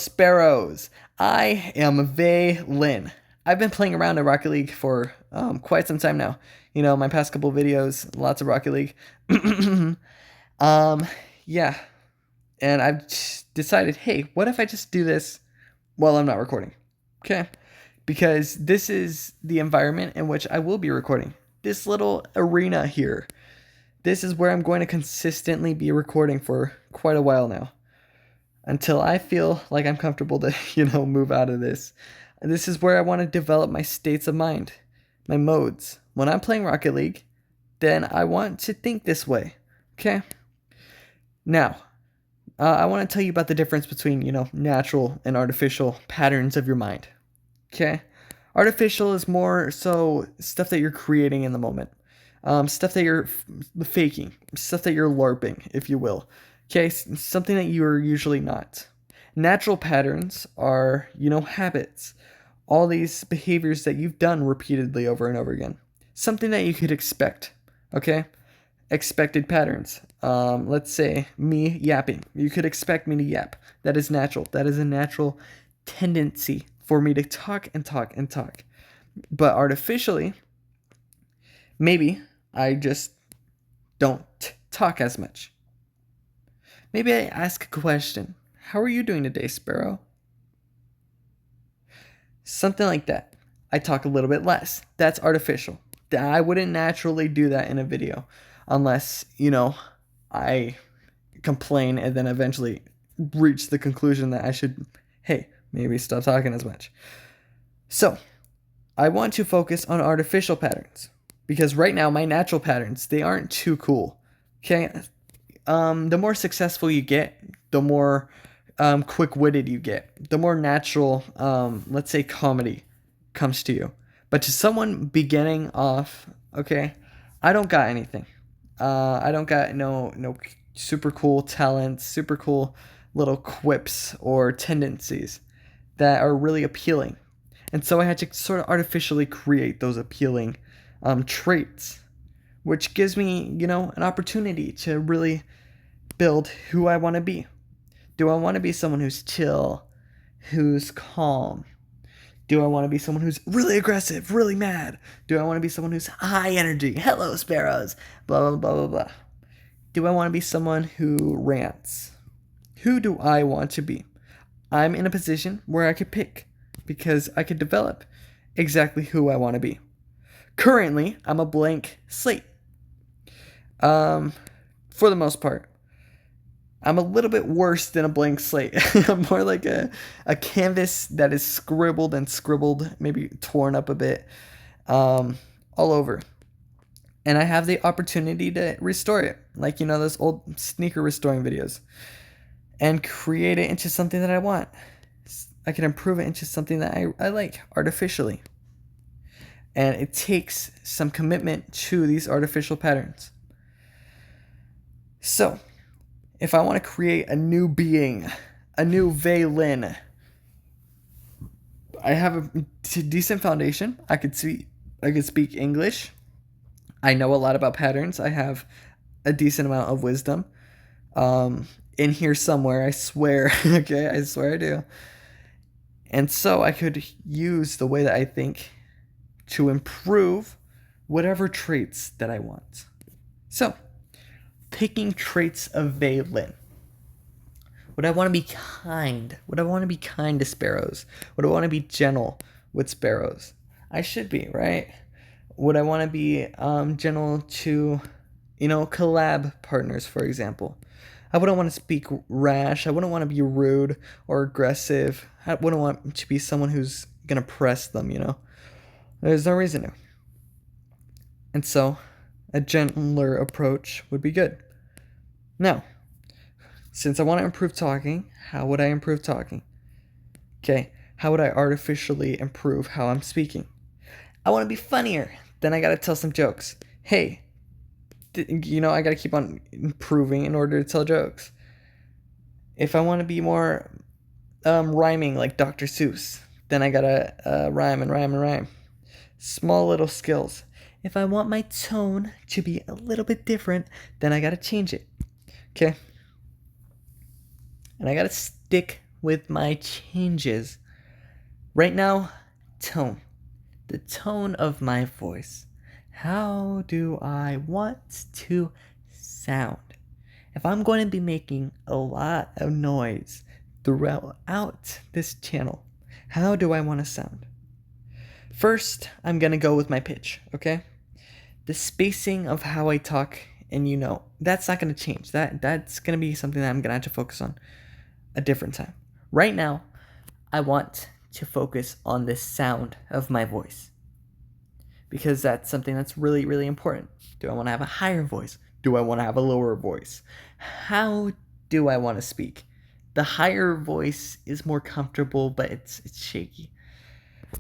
Sparrows. I am Vei Lin. I've been playing around in Rocket League for quite some time now. You know, my past couple videos, lots of Rocket League. um, yeah, and I've decided, hey, what if I just do this while I'm not recording? Okay, because this is the environment in which I will be recording. This little arena here. This is where I'm going to consistently be recording for quite a while now, until I feel like I'm comfortable to, move out of this. This is where I want to develop my states of mind, my modes. When I'm playing Rocket League, then I want to think this way. Okay? Now, I want to tell you about the difference between, natural and artificial patterns of your mind. Okay? Artificial is more so stuff that you're creating in the moment. Stuff that you're faking, stuff that you're LARPing, if you will. Okay, something that you're usually not. Natural patterns are, habits. All these behaviors that you've done repeatedly over and over again. Something that you could expect, okay? Expected patterns. Let's say me yapping. You could expect me to yap. That is natural. That is a natural tendency for me to talk and talk and talk. But artificially, maybe I just don't talk as much. Maybe I ask a question. How are you doing today, Sparrow? Something like that. I talk a little bit less. That's artificial. I wouldn't naturally do that in a video unless, I complain and then eventually reach the conclusion that I should, hey, maybe stop talking as much. So, I want to focus on artificial patterns because right now my natural patterns, they aren't too cool. Okay? The more successful you get, the more quick-witted you get, the more natural, let's say, comedy comes to you. But to someone beginning off, okay, I don't got anything. I don't got no super cool talents, super cool little quips or tendencies that are really appealing. And so I had to sort of artificially create those appealing traits, which gives me, an opportunity to really build who I want to be. Do I want to be someone who's chill, who's calm? Do I want to be someone who's really aggressive, really mad? Do I want to be someone who's high energy? Hello, sparrows. Blah, blah, blah, blah, blah. Do I want to be someone who rants? Who do I want to be? I'm in a position where I could pick because I could develop exactly who I want to be. Currently, I'm a blank slate. For the most part. I'm a little bit worse than a blank slate. I'm more like a canvas that is scribbled and scribbled, maybe torn up a bit, all over. And I have the opportunity to restore it, like, those old sneaker restoring videos, and create it into something that I want. I can improve it into something that I like artificially. And it takes some commitment to these artificial patterns. So, if I want to create a new being, a new Vei Lin, I have a decent foundation. I could speak English. I know a lot about patterns. I have a decent amount of wisdom. In here somewhere, I swear. Okay, I swear I do. And so I could use the way that I think to improve whatever traits that I want. So, picking traits of Vei Lin. Would I want to be kind? Would I want to be kind to sparrows? Would I want to be gentle with sparrows? I should be, right? Would I want to be gentle to, collab partners, for example? I wouldn't want to speak rash. I wouldn't want to be rude or aggressive. I wouldn't want to be someone who's going to press them, There's no reason to. And so, a gentler approach would be good. Now, since I want to improve talking, how would I improve talking? Okay, how would I artificially improve how I'm speaking? I want to be funnier. Then I got to tell some jokes. Hey, I got to keep on improving in order to tell jokes. If I want to be more rhyming like Dr. Seuss, then I got to rhyme and rhyme and rhyme. Small little skills. If I want my tone to be a little bit different, then I got to change it. Okay? And I got to stick with my changes. Right now, tone. The tone of my voice. How do I want to sound? If I'm going to be making a lot of noise throughout this channel, how do I want to sound? First, I'm going to go with my pitch, okay? The spacing of how I talk, and that's not going to change. That's going to be something that I'm going to have to focus on a different time. Right now, I want to focus on the sound of my voice, because that's something that's really, really important. Do I want to have a higher voice? Do I want to have a lower voice? How do I want to speak? The higher voice is more comfortable, but it's shaky.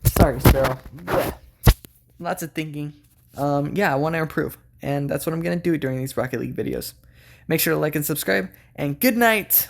Sorry, Sparrow. Yeah. Lots of thinking. I want to improve, and that's what I'm going to do during these Rocket League videos. Make sure to like and subscribe, and good night!